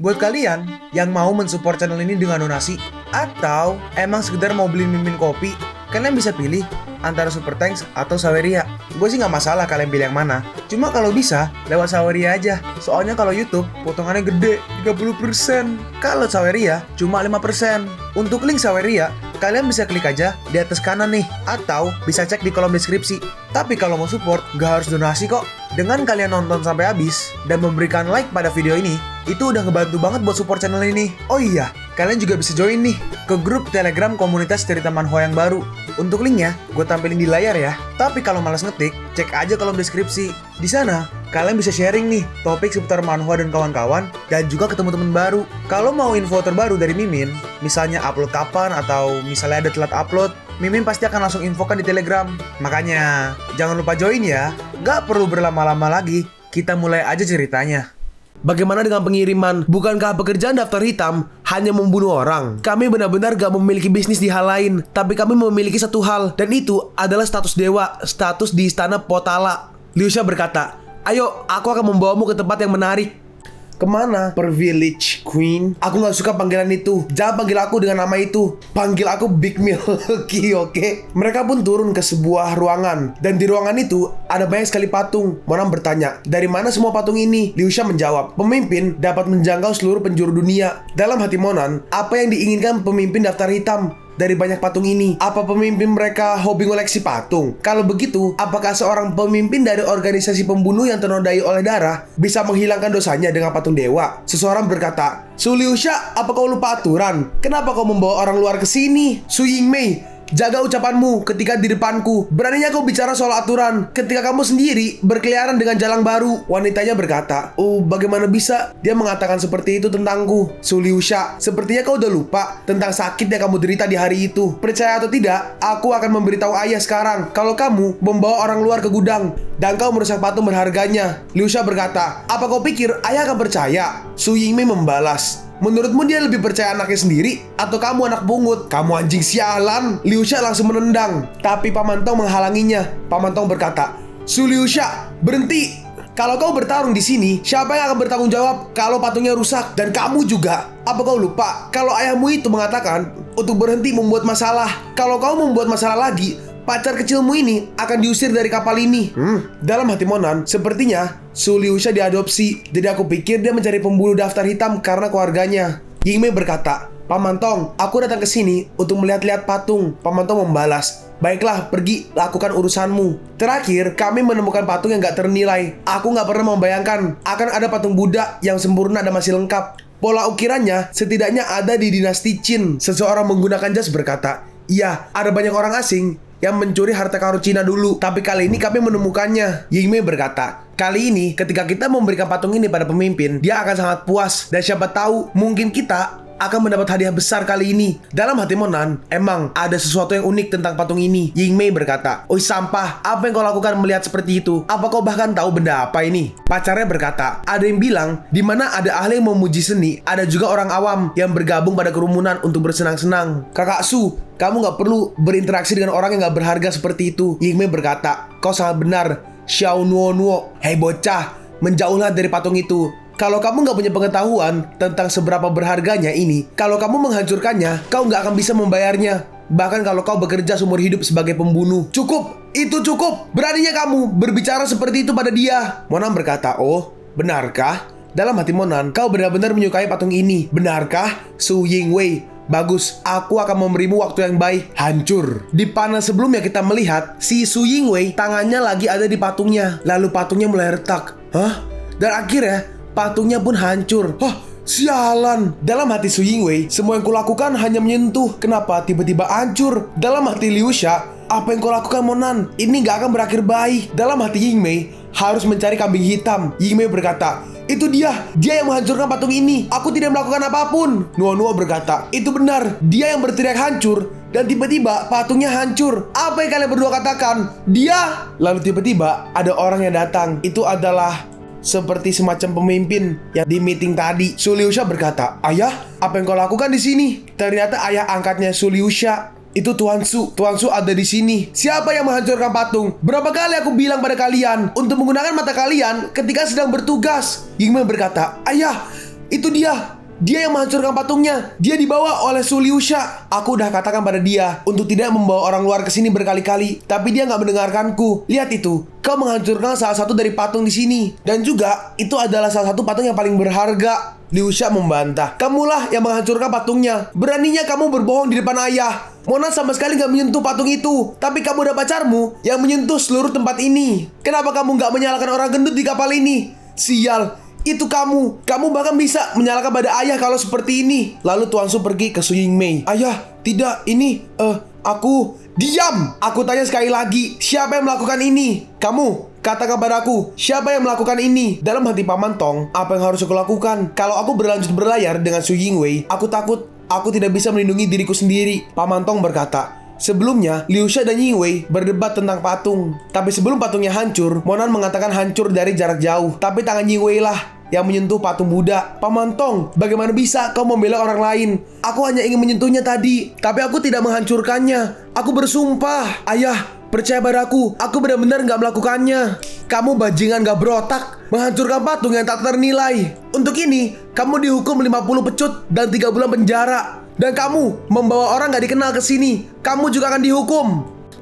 Buat kalian yang mau mensupport channel ini dengan donasi, atau emang sekedar mau beli mimin kopi, kalian bisa pilih antara Super Thanks atau Saweria. Gue sih nggak masalah kalian pilih yang mana. Cuma kalau bisa, lewat Saweria aja. Soalnya kalau YouTube, potongannya gede, 30%. Kalau Saweria, cuma 5%. Untuk link Saweria, kalian bisa klik aja di atas kanan nih. Atau bisa cek di kolom deskripsi. Tapi kalau mau support, nggak harus donasi kok. Dengan kalian nonton sampai habis, dan memberikan like pada video ini, itu udah ngebantu banget buat support channel ini. Oh iya, kalian juga bisa join nih ke grup Telegram komunitas cerita manhwa yang baru. Untuk linknya, gue tampilin di layar ya. Tapi kalau malas ngetik, cek aja kolom deskripsi. Di sana, kalian bisa sharing nih topik seputar manhwa dan kawan-kawan, dan juga ketemu teman baru. Kalau mau info terbaru dari Mimin, misalnya upload kapan atau misalnya ada telat upload, Mimin pasti akan langsung infokan di Telegram. Makanya, jangan lupa join ya. Gak perlu berlama-lama lagi, kita mulai aja ceritanya. Bagaimana dengan pengiriman? Bukankah pekerjaan daftar hitam hanya membunuh orang? Kami benar-benar gak memiliki bisnis di hal lain, tapi kami memiliki satu hal, dan itu adalah status dewa, status di istana Potala. Liu Xia berkata, "Ayo, aku akan membawamu ke tempat yang menarik." Kemana? Privilege Queen. Aku gak suka panggilan itu. Jangan panggil aku dengan nama itu. Panggil aku Big Milky, oke? Mereka pun turun ke sebuah ruangan. Dan di ruangan itu ada banyak sekali patung. Monam bertanya, dari mana semua patung ini? Liu Xia menjawab, pemimpin dapat menjangkau seluruh penjuru dunia. Dalam hati Monan, apa yang diinginkan pemimpin daftar hitam dari banyak patung ini? Apa pemimpin mereka hobi ngoleksi patung? Kalau begitu, apakah seorang pemimpin dari organisasi pembunuh yang ternodai oleh darah bisa menghilangkan dosanya dengan patung dewa? Seseorang berkata, "Su Liu Xia, apa kau lupa aturan? Kenapa kau membawa orang luar ke sini? Su Yingmei, jaga ucapanmu ketika di depanku. Beraninya kau bicara soal aturan ketika kamu sendiri berkeliaran dengan jalang baru." Wanitanya berkata, "Oh, bagaimana bisa dia mengatakan seperti itu tentangku? Su Liu Xia, sepertinya kau udah lupa tentang sakit yang kamu derita di hari itu. Percaya atau tidak, aku akan memberitahu ayah sekarang kalau kamu membawa orang luar ke gudang dan kau merusak patung berharganya." Liu Xia berkata, "Apa kau pikir ayah akan percaya?" Su Yingmei membalas, "Menurutmu dia lebih percaya anaknya sendiri atau kamu anak pungut? Kamu anjing sialan." Liu Xia langsung menendang, tapi Paman Tong menghalanginya. Paman Tong berkata, "Su Liu Xia, berhenti. Kalau kau bertarung di sini, siapa yang akan bertanggung jawab kalau patungnya rusak? Dan kamu juga. Apa kau lupa kalau ayahmu itu mengatakan untuk berhenti membuat masalah? Kalau kau membuat masalah lagi, pacar kecilmu ini akan diusir dari kapal ini." Dalam hati Monan, sepertinya Su Liu Xia diadopsi. Jadi aku pikir dia mencari pembunuh daftar hitam karena keluarganya. Yingmei berkata, "Paman Tong, aku datang ke sini untuk melihat-lihat patung." Paman Tong membalas, "Baiklah, pergi, lakukan urusanmu." Terakhir, kami menemukan patung yang gak ternilai. Aku gak pernah membayangkan akan ada patung Buddha yang sempurna dan masih lengkap. Pola ukirannya setidaknya ada di dinasti Qin. Seseorang menggunakan jas berkata, "Iya, ada banyak orang asing yang mencuri harta karun Cina dulu, tapi kali ini kami menemukannya." Yingmei berkata, "Kali ini ketika kita memberikan patung ini pada pemimpin, dia akan sangat puas, dan siapa tahu mungkin kita akan mendapat hadiah besar kali ini." Dalam hati Monan, emang ada sesuatu yang unik tentang patung ini. Yingmei berkata, "Oi sampah, apa yang kau lakukan melihat seperti itu? Apa kau bahkan tahu benda apa ini?" Pacarnya berkata, "Ada yang bilang, di mana ada ahli yang memuji seni, ada juga orang awam yang bergabung pada kerumunan untuk bersenang-senang." "Kakak Su, kamu gak perlu berinteraksi dengan orang yang gak berharga seperti itu." Yingmei berkata, "Kau sangat benar, Xiao Nuo Nuo. Hei bocah, menjauhlah dari patung itu. Kalau kamu gak punya pengetahuan tentang seberapa berharganya ini, kalau kamu menghancurkannya, kau gak akan bisa membayarnya. Bahkan kalau kau bekerja seumur hidup sebagai pembunuh." "Cukup, itu cukup. Beraninya kamu berbicara seperti itu pada dia." Monan berkata, "Oh, benarkah?" Dalam hati Monan, "Kau benar-benar menyukai patung ini, benarkah, Su Yingwei? Bagus, aku akan memberimu waktu yang baik." Hancur. Di panel sebelumnya kita melihat si Su Yingwei tangannya lagi ada di patungnya. Lalu patungnya mulai retak. Dan akhirnya patungnya pun hancur. Sialan. Dalam hati Su Yingwei, semua yang kulakukan hanya menyentuh. Kenapa tiba-tiba hancur? Dalam hati Liu Xia, apa yang kau lakukan Monan? Ini gak akan berakhir baik. Dalam hati Yingmei, harus mencari kambing hitam. Yingmei berkata, "Itu dia yang menghancurkan patung ini. Aku tidak melakukan apapun." Nuo Nuo berkata, "Itu benar, dia yang berteriak hancur. Dan tiba-tiba patungnya hancur. Apa yang kalian berdua katakan? Dia." Lalu tiba-tiba ada orang yang datang. Itu adalah seperti semacam pemimpin yang di meeting tadi. Su Liu Xia berkata, "Ayah, apa yang kau lakukan di sini?" Ternyata ayah angkatnya Su Liu Xia Itu Tuan Su. Tuan Su ada di sini. Siapa yang menghancurkan patung? Berapa kali aku bilang pada kalian untuk menggunakan mata kalian ketika sedang bertugas? Yingmei berkata, ayah, itu dia. Dia yang menghancurkan patungnya. Dia dibawa oleh Su Liusha. Aku udah katakan pada dia untuk tidak membawa orang luar ke sini berkali-kali, tapi dia nggak mendengarkanku. Lihat itu, kau menghancurkan salah satu dari patung di sini, dan juga itu adalah salah satu patung yang paling berharga. Liusha membantah. Kamulah yang menghancurkan patungnya. Beraninya kamu berbohong di depan ayah. Monan sama sekali gak menyentuh patung itu. Tapi kamu dan pacarmu yang menyentuh seluruh tempat ini. Kenapa kamu gak menyalahkan orang gendut di kapal ini? Sial, itu kamu. Kamu bahkan bisa menyalahkan pada ayah kalau seperti ini. Lalu Tuan Su pergi ke Su Yingmei. Ayah, tidak, ini, aku. Diam! Aku tanya sekali lagi, siapa yang melakukan ini? Kamu, katakan padaku, siapa yang melakukan ini? Dalam hati Paman Tong, apa yang harus aku lakukan? Kalau aku berlanjut berlayar dengan Su Yingwei, aku takut aku tidak bisa melindungi diriku sendiri. Paman Tong berkata, sebelumnya, Liusha dan Yingwei berdebat tentang patung. Tapi sebelum patungnya hancur, Monan mengatakan hancur dari jarak jauh. Tapi tangan Yingwei lah yang menyentuh patung Buddha. Paman Tong, bagaimana bisa kau membela orang lain? Aku hanya ingin menyentuhnya tadi, tapi aku tidak menghancurkannya. Aku bersumpah. Ayah, percaya padaku, aku benar-benar gak melakukannya. Kamu bajingan gak berotak, menghancurkan patung yang tak ternilai. Untuk ini, kamu dihukum 50 pecut dan 3 bulan penjara. Dan kamu membawa orang gak dikenal ke sini, kamu juga akan dihukum.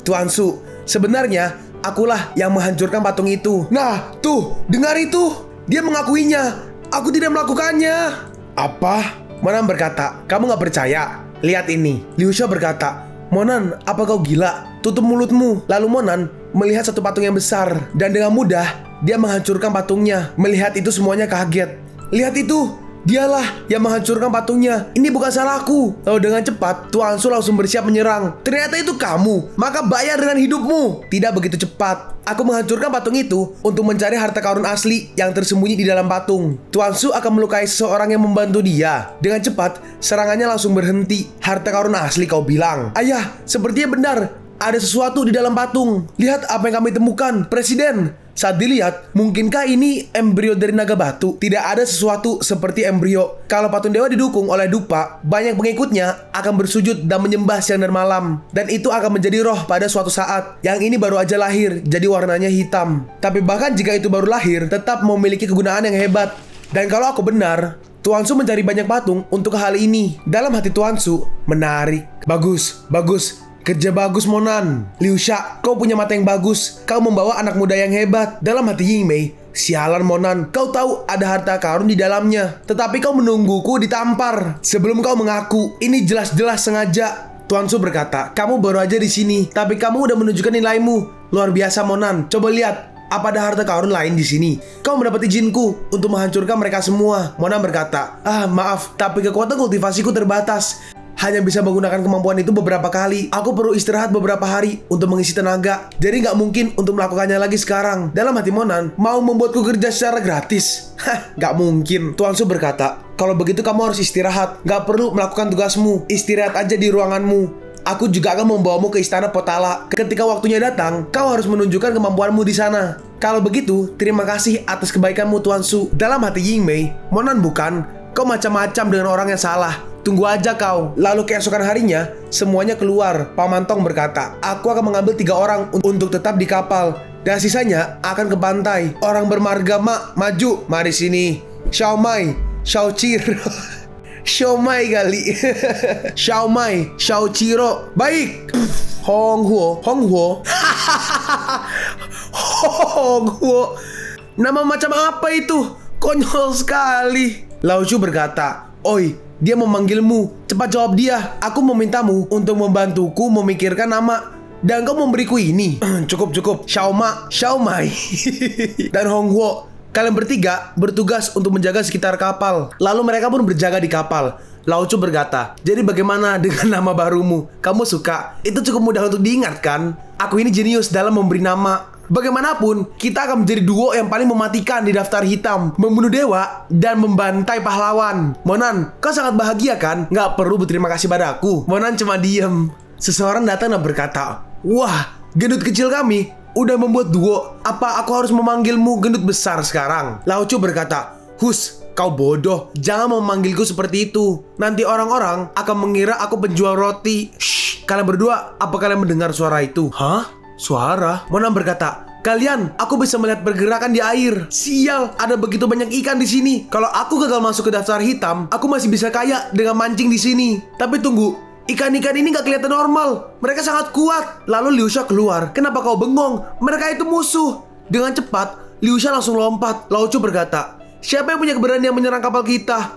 Tuan Su, sebenarnya akulah yang menghancurkan patung itu. Nah, tuh, dengar itu. Dia mengakuinya. Aku tidak melakukannya. Apa? Monan berkata, kamu gak percaya? Lihat ini. Liusha berkata, Monan, apa kau gila? Tutup mulutmu. Lalu Monan melihat satu patung yang besar. Dan dengan mudah, dia menghancurkan patungnya. Melihat itu semuanya kaget. Lihat itu. Dialah yang menghancurkan patungnya. Ini bukan salahku. Lalu dengan cepat, Tuan Su langsung bersiap menyerang. Ternyata itu kamu. Maka bayar dengan hidupmu. Tidak begitu cepat. Aku menghancurkan patung itu untuk mencari harta karun asli yang tersembunyi di dalam patung. Tuan Su akan melukai seseorang yang membantu dia. Dengan cepat, serangannya langsung berhenti. Harta karun asli kau bilang. Ayah, sepertinya benar. Ada sesuatu di dalam patung. Lihat apa yang kami temukan, Presiden. Saat dilihat, mungkinkah ini embrio dari naga batu? Tidak ada sesuatu seperti embrio. Kalau patung dewa didukung oleh dupa, banyak pengikutnya akan bersujud dan menyembah siang dan malam. Dan itu akan menjadi roh pada suatu saat. Yang ini baru aja lahir, jadi warnanya hitam. Tapi bahkan jika itu baru lahir, tetap memiliki kegunaan yang hebat. Dan kalau aku benar, Tuan Su mencari banyak patung untuk hal ini. Dalam hati Tuan Su, menarik. Bagus, bagus. Kerja bagus Monan. Liusha, kau punya mata yang bagus. Kau membawa anak muda yang hebat. Dalam hati Yingmei, sialan Monan, kau tahu ada harta karun di dalamnya. Tetapi kau menungguku ditampar. Sebelum kau mengaku, ini jelas-jelas sengaja. Tuan Su berkata, kamu baru aja di sini, tapi kamu udah menunjukkan nilaimu. Luar biasa Monan. Coba lihat, apa ada harta karun lain di sini? Kau mendapat izinku untuk menghancurkan mereka semua. Monan berkata, maaf, tapi kekuatan kultivasiku terbatas. Hanya bisa menggunakan kemampuan itu beberapa kali. Aku perlu istirahat beberapa hari untuk mengisi tenaga. Jadi gak mungkin untuk melakukannya lagi sekarang. Dalam hati Monan, mau membuatku kerja secara gratis? Gak mungkin. Tuan Su berkata, kalau begitu kamu harus istirahat. Gak perlu melakukan tugasmu. Istirahat aja di ruanganmu. Aku juga akan membawamu ke istana Potala. Ketika waktunya datang, kau harus menunjukkan kemampuanmu di sana. Kalau begitu, terima kasih atas kebaikanmu Tuan Su. Dalam hati Yingmei, Monan bukan. Kau macam-macam dengan orang yang salah. Tunggu aja kau. Lalu keesokan harinya, semuanya keluar. Paman Tong berkata, aku akan mengambil 3 orang untuk tetap di kapal. Dan sisanya akan ke pantai. Orang bermarga maju. Mari sini. Xiaomai, Xiaoqiro. Xiaomai kali. Xiaomai, Xiaoqiro. Baik. Honghuo. Honghuo. Honghuo. Nama macam apa itu? Konyol sekali. Lao Shu berkata, oi, dia memanggilmu. Cepat jawab dia. Aku memintamu untuk membantuku memikirkan nama. Dan kau memberiku ini. Cukup. Xiaomai dan Honghuo. Kalian bertiga bertugas untuk menjaga sekitar kapal. Lalu mereka pun berjaga di kapal. Lao Chu berkata, jadi bagaimana dengan nama barumu? Kamu suka? Itu cukup mudah untuk diingat kan? Aku ini jenius dalam memberi nama. Bagaimanapun, kita akan menjadi duo yang paling mematikan di daftar hitam. Membunuh dewa dan membantai pahlawan. Monan, kau sangat bahagia kan? Nggak perlu berterima kasih padaku. Monan cuma diem. Seseorang datang dan berkata, wah, gendut kecil kami udah membuat duo. Apa aku harus memanggilmu gendut besar sekarang? Lao Chu berkata, hus, kau bodoh. Jangan memanggilku seperti itu. Nanti orang-orang akan mengira aku penjual roti. Shh, kalian berdua, apa kalian mendengar suara itu? Hah? Suara? Monan berkata, Kalian, aku bisa melihat pergerakan di air. Sial, ada begitu banyak ikan di sini. Kalau aku gagal masuk ke daftar hitam, aku masih bisa kaya dengan mancing di sini. Tapi tunggu, ikan-ikan ini gak kelihatan normal. Mereka sangat kuat. Lalu Liu Sha keluar. Kenapa kau bengong? Mereka itu musuh. Dengan cepat, Liu Sha langsung lompat. Lao Chu berkata, siapa yang punya keberanian menyerang kapal kita?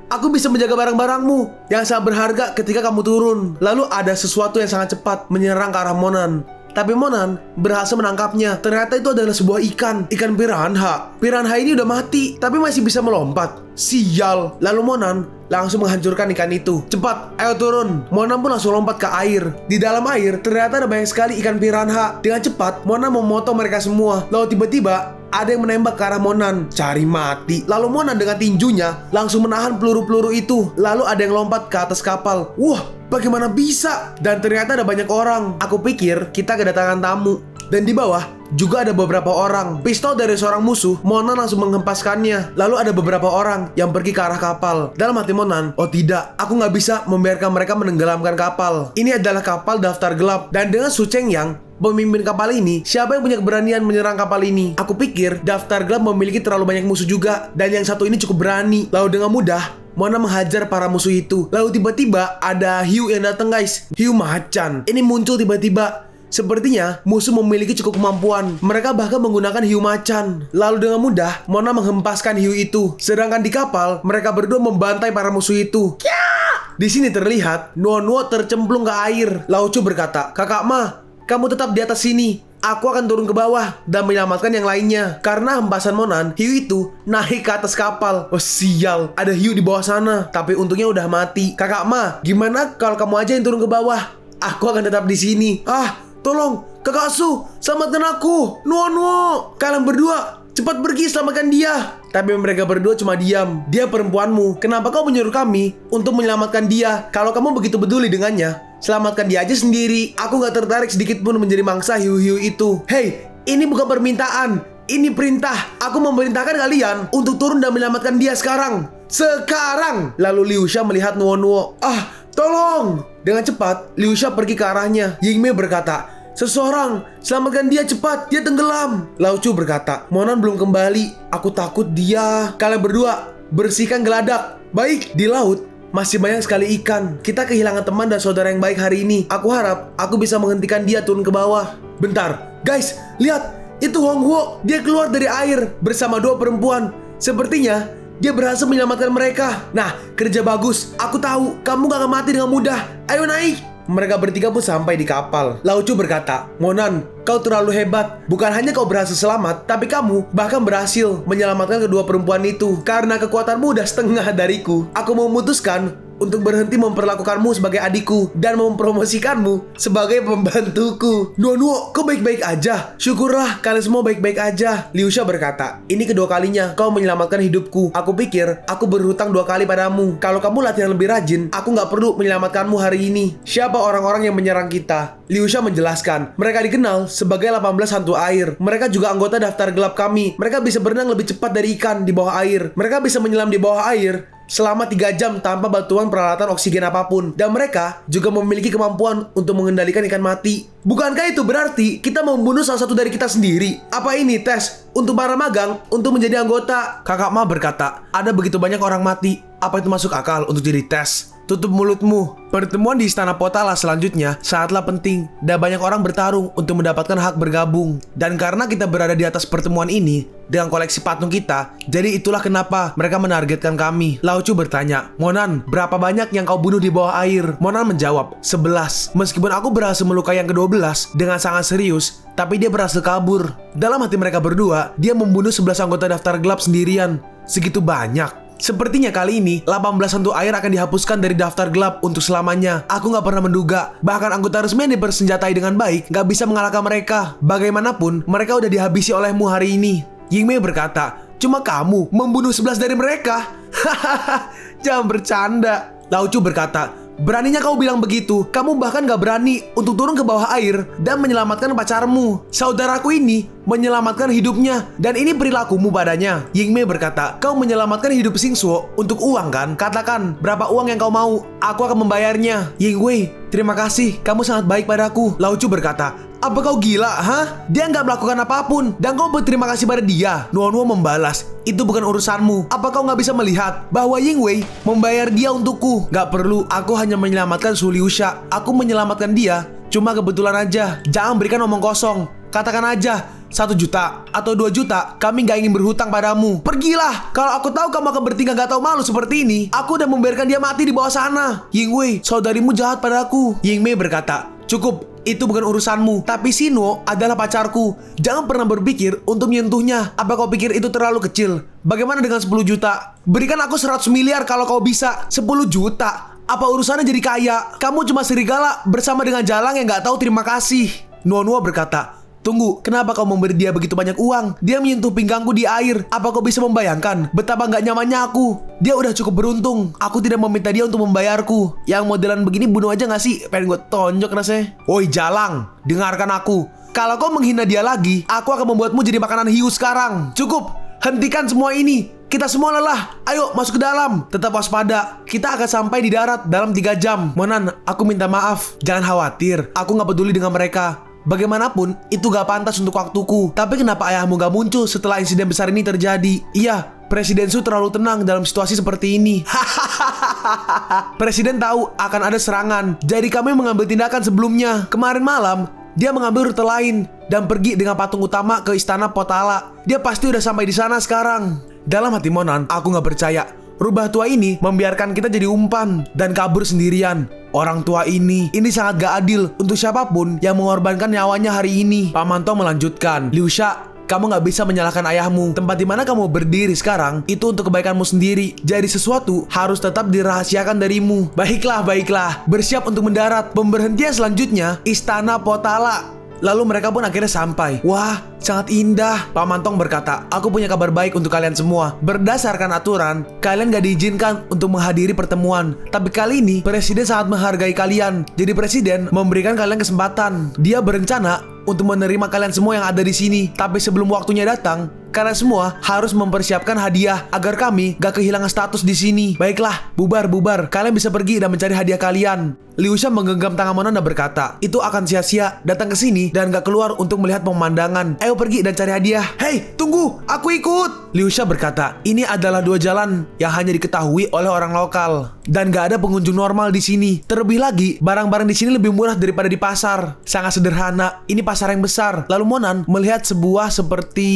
Aku bisa menjaga barang-barangmu yang sangat berharga ketika kamu turun. Lalu ada sesuatu yang sangat cepat menyerang ke arah Monan. Tapi Monan berhasil menangkapnya. Ternyata itu adalah sebuah ikan piranha. Piranha ini udah mati, tapi masih bisa melompat. Sial. Lalu Monan langsung menghancurkan ikan itu. Cepat, ayo turun. Monan pun langsung lompat ke air. Di dalam air ternyata ada banyak sekali ikan piranha. Dengan cepat, Monan memotong mereka semua. Lalu tiba-tiba ada yang menembak ke arah Monan. Cari mati. Lalu Monan dengan tinjunya langsung menahan peluru-peluru itu. Lalu ada yang lompat ke atas kapal. Wah, bagaimana bisa? Dan ternyata ada banyak orang. Aku pikir kita kedatangan tamu. Dan di bawah juga ada beberapa orang. Pistol dari seorang musuh, Monan langsung menghempaskannya. Lalu ada beberapa orang yang pergi ke arah kapal. Dalam hati Monan, oh tidak, aku nggak bisa membiarkan mereka menenggelamkan kapal. Ini adalah kapal daftar gelap. Dan dengan Su Cheng Yang, pemimpin kapal ini, siapa yang punya keberanian menyerang kapal ini? Aku pikir daftar gelap memiliki terlalu banyak musuh juga. Dan yang satu ini cukup berani. Lalu dengan mudah Monan menghajar para musuh itu. Lalu tiba-tiba ada hiu yang datang guys. Hiu macan. Ini muncul tiba-tiba. Sepertinya musuh memiliki cukup kemampuan. Mereka bahkan menggunakan hiu macan. Lalu dengan mudah Monan menghempaskan hiu itu. Sedangkan di kapal mereka berdua membantai para musuh itu. Di sini terlihat Nuo Nuo tercemplung ke air. Lao Chu berkata, Kakak Ma, kamu tetap di atas sini. Aku akan turun ke bawah dan menyelamatkan yang lainnya. Karena hempasan Monan, hiu itu naik ke atas kapal. Oh sial, ada hiu di bawah sana. Tapi untungnya udah mati. Kakak Ma, gimana kalau kamu aja yang turun ke bawah? Aku akan tetap di sini. Tolong, Kakak Su, selamatkan aku. Nuo, kalian berdua cepat pergi, selamatkan dia. Tapi mereka berdua cuma diam. Dia perempuanmu. Kenapa kau menyuruh kami untuk menyelamatkan dia? Kalau kamu begitu peduli dengannya, selamatkan dia aja sendiri. Aku gak tertarik sedikit pun menjadi mangsa hiu-hiu itu. Hei, ini bukan permintaan, ini perintah. Aku memerintahkan kalian untuk turun dan menyelamatkan dia sekarang. Sekarang. Lalu Liu Sha melihat Nuo. Tolong. Dengan cepat Liu Sha pergi ke arahnya. Ying Mei berkata, seseorang, selamatkan dia cepat, dia tenggelam. Lao Chu berkata, Monan belum kembali. Aku takut dia. Kalian berdua bersihkan geladak. Baik. Di laut masih banyak sekali ikan. Kita kehilangan teman dan saudara yang baik hari ini. Aku harap aku bisa menghentikan dia turun ke bawah. Bentar, guys, lihat. Itu Hong Huo. Dia keluar dari air bersama dua perempuan. Sepertinya dia berhasil menyelamatkan mereka. Nah, kerja bagus. Aku tahu kamu gak akan mati dengan mudah. Ayo naik. Mereka bertiga pun sampai di kapal. Lao Chu berkata, Monan, kau terlalu hebat. Bukan hanya kau berhasil selamat, tapi kamu bahkan berhasil menyelamatkan kedua perempuan itu. Karena kekuatanmu udah setengah dariku, aku memutuskan untuk berhenti memperlakukanmu sebagai adikku dan mempromosikanmu sebagai pembantuku. Nuo, kau baik-baik aja. Syukurlah kalian semua baik-baik aja. Liu Sha berkata, ini kedua kalinya kau menyelamatkan hidupku. Aku pikir aku berhutang 2 kali padamu. Kalau kamu latihan lebih rajin, aku gak perlu menyelamatkanmu hari ini. Siapa orang-orang yang menyerang kita? Liu Sha menjelaskan, mereka dikenal sebagai 18 hantu air. Mereka juga anggota daftar gelap kami. Mereka bisa berenang lebih cepat dari ikan di bawah air. Mereka bisa menyelam di bawah air selama 3 jam tanpa bantuan peralatan oksigen apapun. Dan mereka juga memiliki kemampuan untuk mengendalikan ikan mati. Bukankah itu berarti kita membunuh salah satu dari kita sendiri? Apa ini tes untuk para magang untuk menjadi anggota? Kakak Ma berkata, ada begitu banyak orang mati. Apa itu masuk akal untuk jadi tes? Tutup mulutmu. Pertemuan di Istana Potala selanjutnya sangatlah penting dan banyak orang bertarung untuk mendapatkan hak bergabung. Dan karena kita berada di atas pertemuan ini dengan koleksi patung kita, jadi itulah kenapa mereka menargetkan kami. Lao Chu bertanya, Monan, berapa banyak yang kau bunuh di bawah air? Monan menjawab, 11. Meskipun aku berhasil melukai yang ke-12 dengan sangat serius, tapi dia berhasil kabur. Dalam hati mereka berdua, dia membunuh 11 anggota daftar gelap sendirian. Segitu banyak. Sepertinya kali ini 18 hantu air akan dihapuskan dari daftar gelap untuk selamanya. Aku gak pernah menduga bahkan anggota resmi yang dipersenjatai dengan baik gak bisa mengalahkan mereka. Bagaimanapun mereka udah dihabisi olehmu hari ini. Ying Mei berkata, cuma kamu membunuh 11 dari mereka? Hahaha, jangan bercanda. Lao Chu berkata, beraninya kau bilang begitu. Kamu bahkan gak berani untuk turun ke bawah air dan menyelamatkan pacarmu. Saudaraku ini menyelamatkan hidupnya, dan ini perilakumu padanya. Ying Mei berkata, kau menyelamatkan hidup Xing Shuo untuk uang kan? Katakan berapa uang yang kau mau, aku akan membayarnya. Ying Wei, terima kasih, kamu sangat baik padaku. Lao Chu berkata, Apa kau gila, hah? Dia nggak melakukan apapun dan kau berterima kasih pada dia. Nuo membalas, itu bukan urusanmu. Apa kau nggak bisa melihat bahwa Yingwei membayar dia untukku? Nggak perlu, aku hanya menyelamatkan Su Liuxia. Aku menyelamatkan dia, cuma kebetulan aja. Jangan berikan omong kosong. Katakan aja 1 juta atau 2 juta, kami gak ingin berhutang padamu. Pergilah. Kalau aku tahu kamu akan bertingkah gak tahu malu seperti ini, aku udah membiarkan dia mati di bawah sana. Yingwei, saudarimu jahat padaku. Yingmei berkata, cukup, itu bukan urusanmu. Tapi si Nuo adalah pacarku. Jangan pernah berpikir untuk menyentuhnya. Apa kau pikir itu terlalu kecil? Bagaimana dengan 10 juta? Berikan aku 100 miliar kalau kau bisa. 10 juta? Apa urusannya jadi kaya? Kamu cuma serigala bersama dengan jalang yang gak tahu terima kasih. Nuo berkata, tunggu, kenapa kau memberi dia begitu banyak uang? Dia menyentuh pinggangku di air. Apa kau bisa membayangkan betapa gak nyamannya aku? Dia udah cukup beruntung. Aku tidak meminta dia untuk membayarku. Yang modelan begini bunuh aja gak sih? Pengen gue tonjok rasanya. Woi jalang, dengarkan aku. Kalau kau menghina dia lagi, aku akan membuatmu jadi makanan hiu sekarang. Cukup, hentikan semua ini. Kita semua lelah. Ayo masuk ke dalam. Tetap waspada. Kita akan sampai di darat dalam 3 jam. Monan, aku minta maaf. Jangan khawatir. Aku gak peduli dengan mereka. Bagaimanapun, itu gak pantas untuk waktuku. Tapi kenapa ayahmu gak muncul setelah insiden besar ini terjadi? Iya, Presiden Su terlalu tenang dalam situasi seperti ini. Presiden tahu akan ada serangan, jadi kami mengambil tindakan sebelumnya. Kemarin malam, dia mengambil rute lain dan pergi dengan patung utama ke istana Potala. Dia pasti udah sampai di sana sekarang. Dalam hati Monan, aku gak percaya. Rubah tua ini membiarkan kita jadi umpan dan kabur sendirian. Orang tua ini sangat gak adil untuk siapapun yang mengorbankan nyawanya hari ini. Pak Manto melanjutkan, Liuxia, kamu gak bisa menyalahkan ayahmu. Tempat dimana kamu berdiri sekarang itu untuk kebaikanmu sendiri. Jadi sesuatu harus tetap dirahasiakan darimu. Baiklah, bersiap untuk mendarat. Pemberhentian selanjutnya Istana Potala. Lalu mereka pun akhirnya sampai. Wah, sangat indah. Pak Mantong berkata, aku punya kabar baik untuk kalian semua. Berdasarkan aturan, kalian gak diizinkan untuk menghadiri pertemuan. Tapi kali ini, Presiden sangat menghargai kalian. Jadi Presiden memberikan kalian kesempatan. Dia berencana untuk menerima kalian semua yang ada di sini. Tapi sebelum waktunya datang, kalian semua harus mempersiapkan hadiah agar kami gak kehilangan status di sini. Baiklah, bubar. Kalian bisa pergi dan mencari hadiah kalian. Liuxia menggenggam tangan Monan dan berkata, itu akan sia-sia. Datang ke sini dan gak keluar untuk melihat pemandangan. Ayo pergi dan cari hadiah. Hei, tunggu, aku ikut. Liuxia berkata, ini adalah 2 jalan yang hanya diketahui oleh orang lokal dan gak ada pengunjung normal di sini. Terlebih lagi, barang-barang di sini lebih murah daripada di pasar. Sangat sederhana. Ini pasar yang besar. Lalu Monan melihat sebuah seperti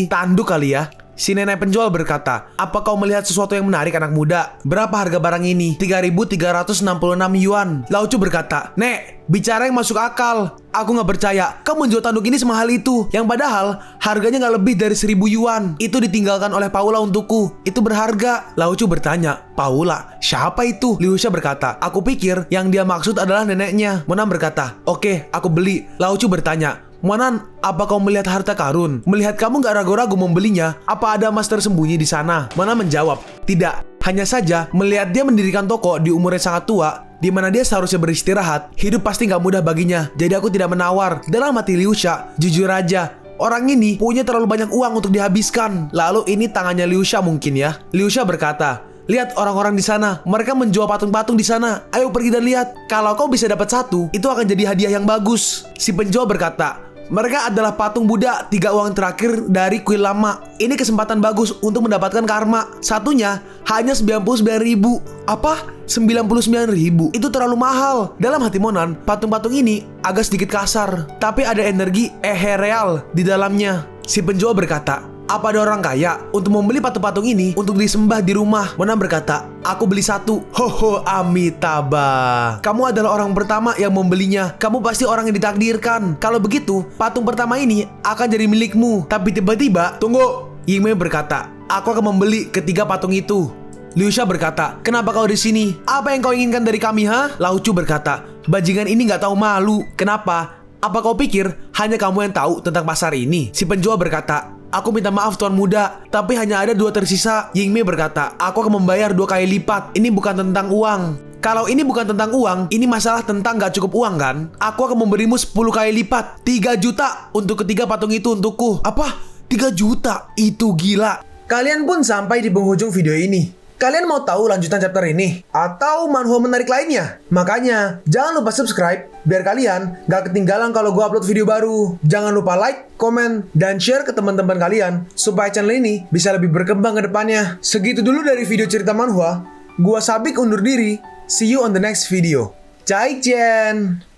tanduk kali ya. Si nenek penjual berkata, apa kau melihat sesuatu yang menarik anak muda? Berapa harga barang ini? 3.366 yuan. Laucu berkata, Nek, bicara yang masuk akal. Aku gak percaya kamu menjual tanduk ini semahal itu. Yang padahal harganya gak lebih dari 1.000 yuan. Itu ditinggalkan oleh Paula untukku. Itu berharga. Laucu bertanya, Paula, siapa itu? Liuxia berkata, aku pikir yang dia maksud adalah neneknya. Monan berkata, oke, aku beli. Laucu bertanya, Monan, apa kau melihat harta karun? Melihat kamu gak ragu-ragu membelinya, apa ada emas tersembunyi di sana? Monan menjawab, tidak. Hanya saja melihat dia mendirikan toko di umur yang sangat tua, di mana dia seharusnya beristirahat, hidup pasti gak mudah baginya. Jadi aku tidak menawar. Dalam hati Liuxia, jujur aja, orang ini punya terlalu banyak uang untuk dihabiskan. Lalu ini tangannya Liuxia mungkin ya. Liuxia berkata, lihat orang-orang di sana, mereka menjual patung-patung di sana. Ayo pergi dan lihat. Kalau kau bisa dapat 1, itu akan jadi hadiah yang bagus. Si penjual berkata, mereka adalah patung Buddha 3 uang terakhir dari kuil lama. Ini kesempatan bagus untuk mendapatkan karma. Satunya hanya 99.000. Apa? 99.000? Itu terlalu mahal. Dalam hati Monan, patung-patung ini agak sedikit kasar, tapi ada energi ehereal di dalamnya. Si penjual berkata, apa ada orang kaya untuk membeli patung-patung ini untuk disembah di rumah? Monan berkata, aku beli 1. Hoho, Amitabha. Kamu adalah orang pertama yang membelinya. Kamu pasti orang yang ditakdirkan. Kalau begitu, patung pertama ini akan jadi milikmu. Tapi tiba-tiba, tunggu. Yingmei berkata, aku akan membeli ketiga patung itu. Liuxia berkata, kenapa kau di sini? Apa yang kau inginkan dari kami, ha? Laucu berkata, bajingan ini gak tahu malu. Kenapa? Apa kau pikir hanya kamu yang tahu tentang pasar ini? Si penjual berkata, aku minta maaf tuan muda, tapi hanya ada 2 tersisa. Yingmei berkata, aku akan membayar 2 kali lipat. Ini bukan tentang uang. Kalau ini bukan tentang uang, ini masalah tentang gak cukup uang kan? Aku akan memberimu 10 kali lipat. 3 juta untuk ketiga patung itu untukku. Apa? 3 juta? Itu gila. Kalian pun sampai di penghujung video ini. Kalian mau tahu lanjutan chapter ini? Atau manhwa menarik lainnya? Makanya, jangan lupa subscribe biar kalian gak ketinggalan kalau gue upload video baru. Jangan lupa like, komen, dan share ke teman-teman kalian supaya channel ini bisa lebih berkembang ke depannya. Segitu dulu dari video cerita manhwa. Gua Sabik undur diri. See you on the next video. Zaijian!